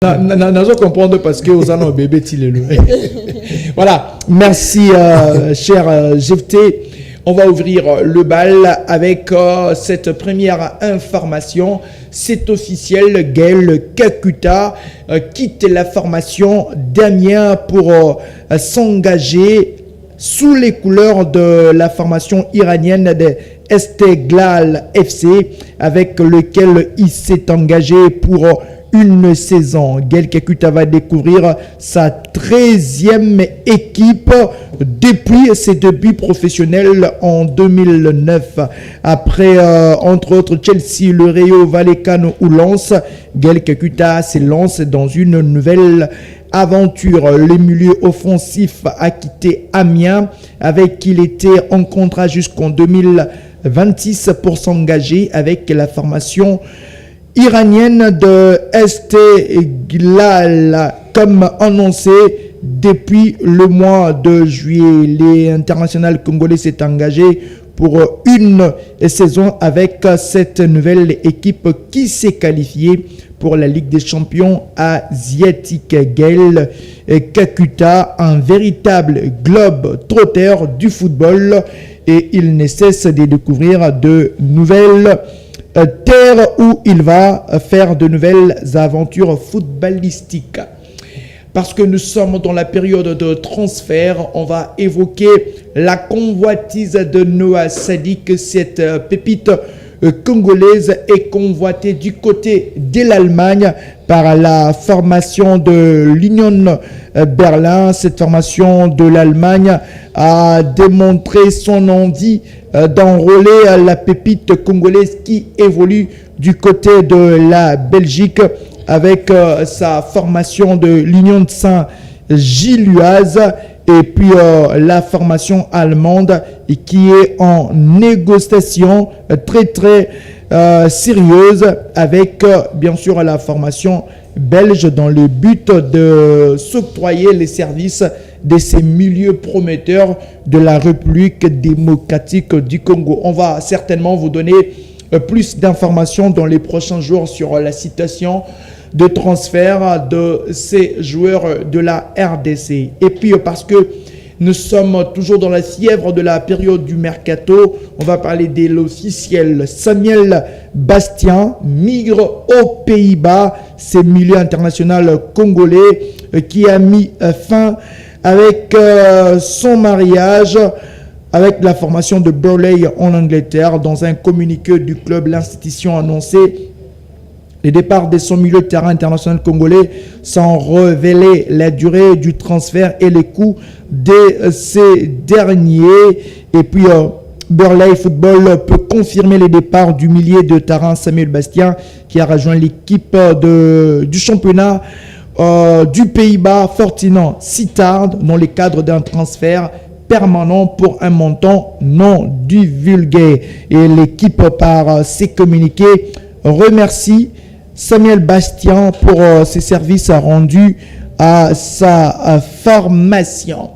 Nous comprendre parce que aux années bébé tilelo. Voilà, merci cher GFT. On va ouvrir le bal avec cette première information. C'est officiel, Gaël Kakuta quitte la formation d'Amiens pour s'engager sous les couleurs de la formation iranienne de Esteghlal FC, avec lequel il s'est engagé pour une saison. Gaël Kakuta va découvrir sa 13e équipe depuis ses débuts professionnels en 2009. Après, entre autres, Chelsea, le Rayo Vallecano ou Lens, Gaël Kakuta se lance dans une nouvelle aventure. Le milieu offensif a quitté Amiens, avec qui il était en contrat jusqu'en 2026 pour s'engager avec la formation iranienne de Esteghlal, comme annoncé depuis le mois de juillet. L'international congolais s'est engagé pour une saison avec cette nouvelle équipe qui s'est qualifiée pour la Ligue des champions asiatiques. Gaël Kakuta, un véritable globe-trotter du football, et il ne cesse de découvrir de nouvelles terre où il va faire de nouvelles aventures footballistiques. Parce que nous sommes dans la période de transfert, on va évoquer la convoitise de Noah Sadik. Cette pépite congolaise est convoitée du côté de l'Allemagne par la formation de l'Union Berlin. Cette formation de l'Allemagne a démontré son envie d'enrôler la pépite congolaise qui évolue du côté de la Belgique avec sa formation de l'Union de Saint-Gilloise, et puis la formation allemande qui est en négociation très sérieuse avec bien sûr la formation belge, dans le but de s'octroyer les services de ces milieux prometteurs de la République démocratique du Congo. On va certainement vous donner plus d'informations dans les prochains jours sur la situation de transfert de ces joueurs de la RDC. Et puis parce que nous sommes toujours dans la fièvre de la période du mercato, on va parler de l'officiel. Samuel Bastien migre aux Pays-Bas. C'est le milieu international congolais qui a mis fin avec son mariage avec la formation de Burley en Angleterre. Dans un communiqué du club, l'institution a annoncé les départs de son milieu de terrain international congolais, sans révéler la durée du transfert et les coûts de ces derniers. Et puis, Burley Football peut confirmer les départs du milieu de terrain Samuel Bastien, qui a rejoint l'équipe du championnat du Pays-Bas, Fortuna Sittard, dans le cadre d'un transfert permanent pour un montant non divulgué. Et l'équipe, par ses communiqués, remercie Samuel Bastien pour ses services rendus à sa formation.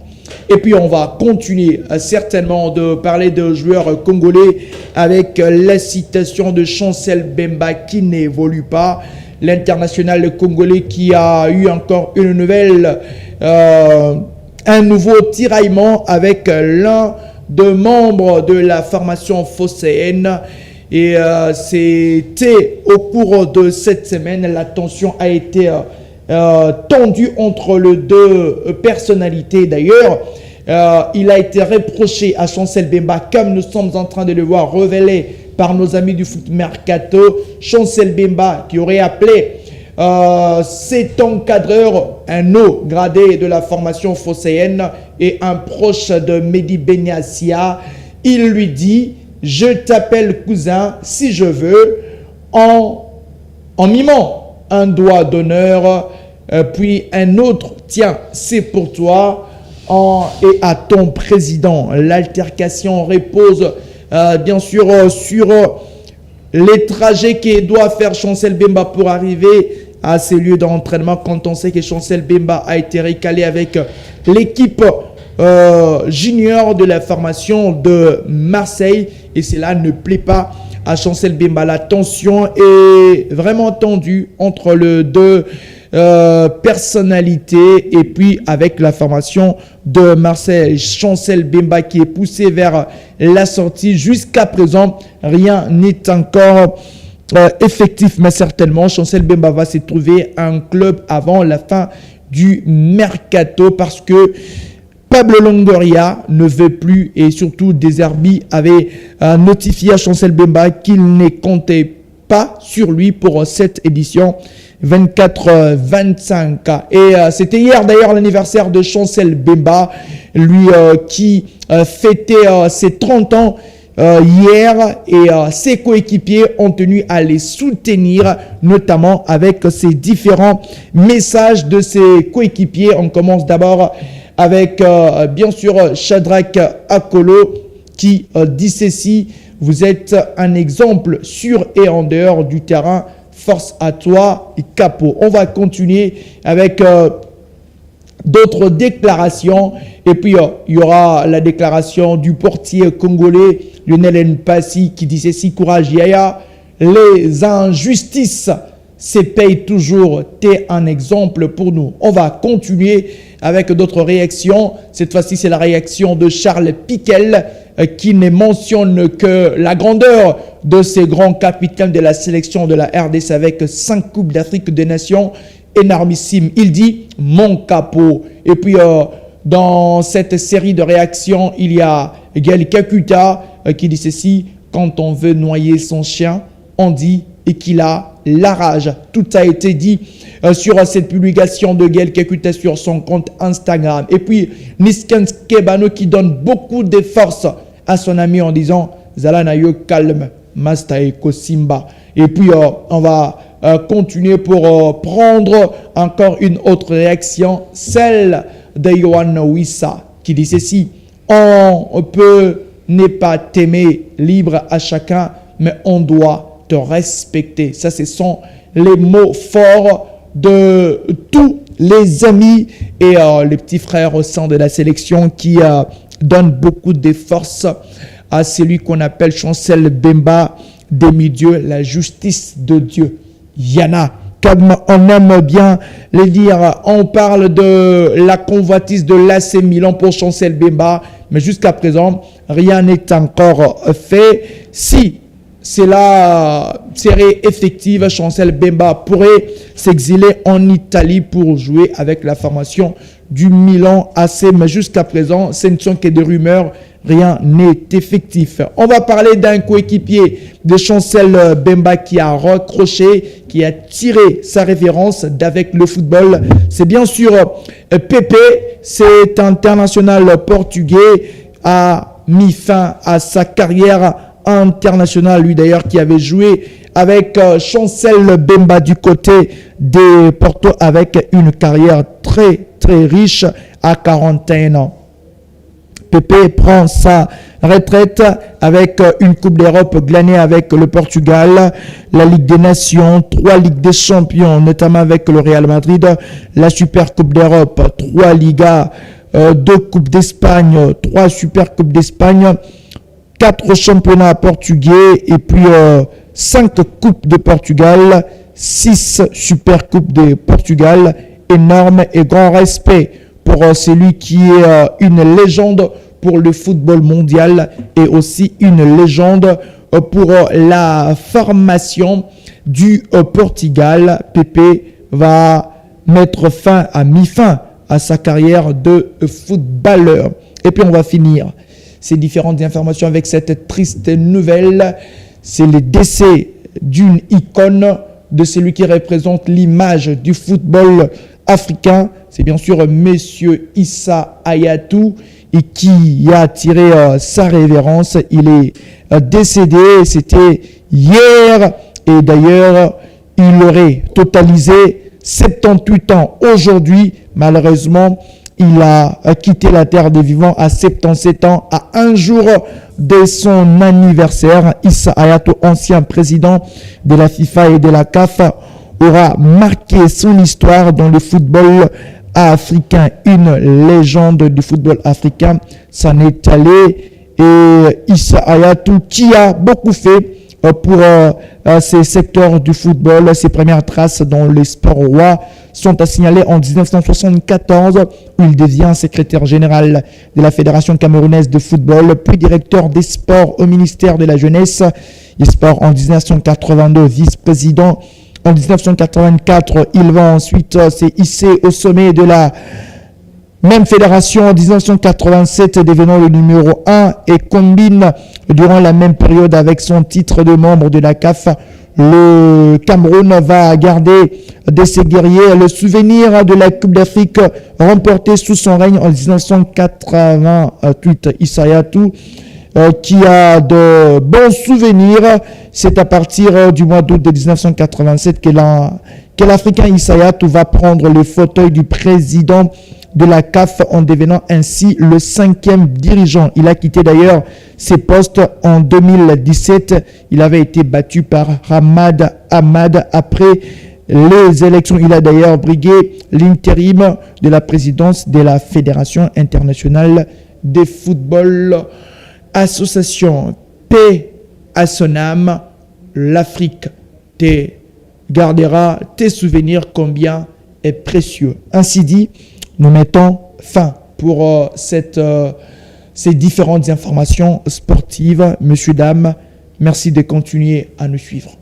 Et puis on va continuer certainement de parler de joueurs congolais avec la citation de Chancel Bemba qui n'évolue pas. L'international congolais qui a eu encore une nouvelle, un nouveau tiraillement avec l'un des membres de la formation phocéenne. Et c'était au cours de cette semaine, la tension a été tendue entre les deux personnalités. D'ailleurs, il a été reproché à Chancel Bemba, comme nous sommes en train de le voir révélé par nos amis du foot mercato, Chancel Bemba qui aurait appelé cet encadreur un haut gradé de la formation phocéenne et un proche de Mehdi Benassia. Il lui dit: je t'appelle cousin si je veux, en mimant un doigt d'honneur, puis un autre, tiens, c'est pour toi, et à ton président. L'altercation repose bien sûr sur les trajets que doit faire Chancel Bemba pour arriver à ces lieux d'entraînement, quand on sait que Chancel Bemba a été recalé avec l'équipe junior de la formation de Marseille, et cela ne plaît pas à Chancel Bemba. La tension est vraiment tendue entre les deux personnalité, et puis avec la formation de Marcel Chancel Bemba qui est poussé vers la sortie. Jusqu'à présent, rien n'est encore effectif, mais certainement Chancel Bemba va se trouver un club avant la fin du mercato, parce que Pablo Longoria ne veut plus, et surtout Deserbi avait notifié à Chancel Bemba qu'il ne comptait pas sur lui pour cette édition 24-25. Et c'était hier d'ailleurs l'anniversaire de Chancel Bemba, lui qui fêtait ses 30 ans hier, et ses coéquipiers ont tenu à les soutenir, notamment avec ces différents messages de ses coéquipiers. On commence d'abord avec bien sûr Shadrach Akolo qui dit ceci: vous êtes un exemple sur et en dehors du terrain, force à toi, Capo. On va continuer avec d'autres déclarations, et puis il y aura la déclaration du portier congolais Lionel Mpassi qui dit ceci: courage Yaya, les injustices se payent toujours, t'es un exemple pour nous. On va continuer avec d'autres réactions. Cette fois-ci, c'est la réaction de Charles Piquel qui ne mentionne que la grandeur de ces grands capitaines de la sélection de la RDC avec 5 Coupes d'Afrique des Nations, énormissime. Il dit mon capot. Et puis dans cette série de réactions, il y a Gaël Kakuta qui dit ceci: quand on veut noyer son chien, on dit et qu'il a la rage. Tout a été dit sur cette publication de Gaël Kakuta sur son compte Instagram. Et puis Niskens Kebano qui donne beaucoup de force à son ami en disant Zalanayo calme, Mastaeko Simba. Et puis on va continuer pour prendre encore une autre réaction, celle de Yohan Wissa qui dit ceci: on peut ne pas t'aimer, libre à chacun, mais on doit te respecter. Ça, ce sont les mots forts de tous les amis et les petits frères au sein de la sélection qui donnent beaucoup de force à celui qu'on appelle Chancel Bemba, demi-dieu, la justice de Dieu. Yana, comme on aime bien le dire, on parle de la convoitise de l'AC Milan pour Chancel Bemba, mais jusqu'à présent, rien n'est encore fait. Si cela serait effective, Chancel Bemba pourrait s'exiler en Italie pour jouer avec la formation du Milan AC, mais jusqu'à présent, ce ne sont que des rumeurs, rien n'est effectif. On va parler d'un coéquipier de Chancel Bemba qui a recroché, qui a tiré sa référence d'avec le football. C'est bien sûr Pepe, cet international portugais a mis fin à sa carrière internationale, lui d'ailleurs qui avait joué avec Chancel Bemba du côté de Porto avec une carrière très riche à 41 ans. Pepe prend sa retraite avec une Coupe d'Europe glanée avec le Portugal, la Ligue des Nations, 3 Ligues des Champions, notamment avec le Real Madrid, la Super Coupe d'Europe, 3 Ligas, 2 Coupes d'Espagne, 3 Super Coupes d'Espagne, 4 championnats portugais et puis 5 Coupes de Portugal, 6 Super Coupes de Portugal. Énorme et grand respect pour celui qui est une légende pour le football mondial et aussi une légende pour la formation du Portugal. Pepe va mettre mi-fin à sa carrière de footballeur. Et puis on va finir ces différentes informations avec cette triste nouvelle. C'est le décès d'une icône, de celui qui représente l'image du football africain. C'est bien sûr Monsieur Issa Hayatou et qui a tiré sa révérence. Il est décédé, c'était hier, et d'ailleurs il aurait totalisé 78 ans aujourd'hui. Malheureusement, il a quitté la terre des vivants à 77 ans, à un jour de son anniversaire. Issa Hayatou, ancien président de la FIFA et de la CAF, aura marqué son histoire dans le football africain. Une légende du football africain s'en est allé. Et Issa Hayatou, qui a beaucoup fait pour ces secteurs du football. Ses premières traces dans les sports rois sont à signaler en 1974, où il devient secrétaire général de la Fédération camerounaise de football, puis directeur des sports au ministère de la Jeunesse et Sport en 1982, vice-président. En 1984, il va ensuite se hisser au sommet de la même fédération en 1987, devenant le numéro 1 et combine durant la même période avec son titre de membre de la CAF. Le Cameroun va garder de ses guerriers le souvenir de la Coupe d'Afrique remportée sous son règne en 1988. Issa Hayatou qui a de bons souvenirs. C'est à partir du mois d'août de 1987 que l'Africain Issa Hayatou va prendre le fauteuil du président de la CAF en devenant ainsi le 5e dirigeant. Il a quitté d'ailleurs ses postes en 2017. Il avait été battu par Hamad Ahmad après les élections. Il a d'ailleurs brigué l'intérim de la présidence de la Fédération internationale de football. Association, paix à son âme, l'Afrique te gardera tes souvenirs combien est précieux. Ainsi dit, nous mettons fin pour ces différentes informations sportives. Messieurs, dames, merci de continuer à nous suivre.